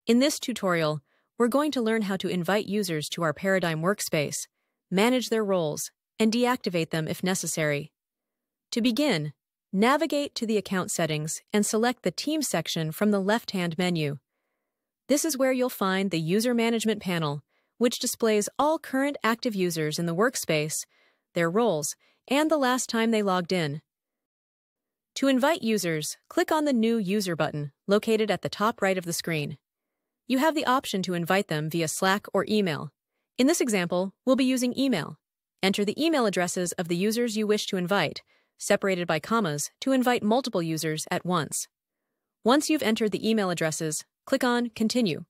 In this tutorial, we're going to learn how to invite users to our Paradime workspace, manage their roles, and deactivate them if necessary. To begin, navigate to the account settings and select the Team section from the left-hand menu. This is where you'll find the User Management panel, which displays all current active users in the workspace, their roles, and the last time they logged in. To invite users, click on the New User button located at the top right of the screen. You have the option to invite them via Slack or email. In this example, we'll be using email. Enter the email addresses of the users you wish to invite, separated by commas, to invite multiple users at once. Once you've entered the email addresses, click on Continue.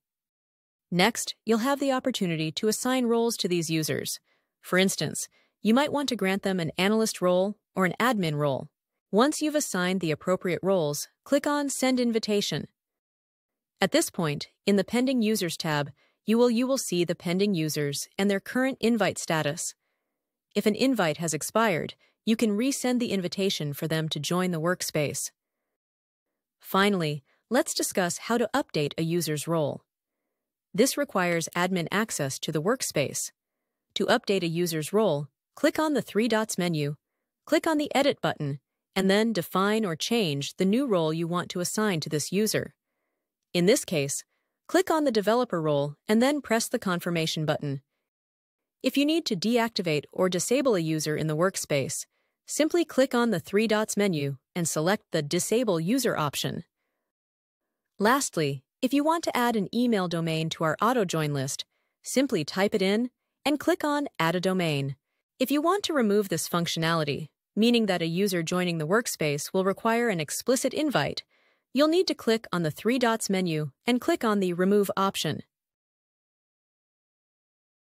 Next, you'll have the opportunity to assign roles to these users. For instance, you might want to grant them an analyst role or an admin role. Once you've assigned the appropriate roles, click on Send Invitation. At this point, in the Pending Users tab, you will see the pending users and their current invite status. If an invite has expired, you can resend the invitation for them to join the workspace. Finally, let's discuss how to update a user's role. This requires admin access to the workspace. To update a user's role, click on the three dots menu, click on the Edit button, and then define or change the new role you want to assign to this user. In this case, click on the developer role and then press the confirmation button. If you need to deactivate or disable a user in the workspace, simply click on the three dots menu and select the Disable User option. Lastly, if you want to add an email domain to our auto-join list, simply type it in and click on Add a Domain. If you want to remove this functionality, meaning that a user joining the workspace will require an explicit invite, you'll need to click on the three dots menu and click on the Remove option.